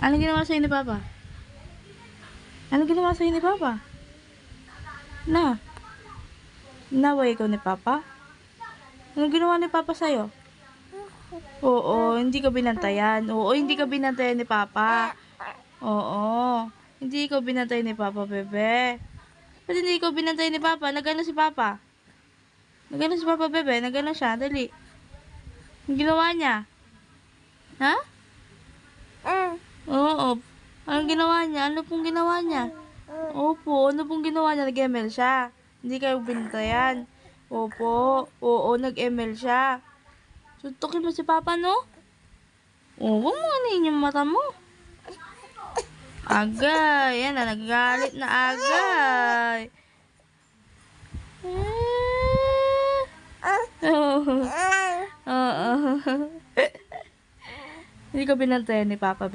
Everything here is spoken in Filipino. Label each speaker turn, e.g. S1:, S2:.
S1: Anong ginawa sa'yo ni Papa? Anong ginawa sa'yo ni Papa? Na? Naway ikaw ni Papa? Anong ginawa ni Papa sa'yo? Oo, hindi ka binantayan. Oo, hindi ka binantayan ni Papa. Oo, hindi ikaw binantayan ni Papa, bebe. Ba't hindi ikaw binantayan ni Papa? Nagano si Papa? Nagano si Papa, bebe? Nagano siya? Dali. Ang ginawa niya? Ha? Oo. Anong ginawa niya? Ano pong ginawa niya? Opo, ano pong ginawa niya? Nag-ML siya. Hindi kayo binantayan. Opo. Oo, nag-ML siya. Suntukin mo si Papa, no? Oo, huwag mo anin yung mata mo. Agay. Yan na, nagagalit na agay. Oo. Oo. Hindi ko binantayan ni Papa,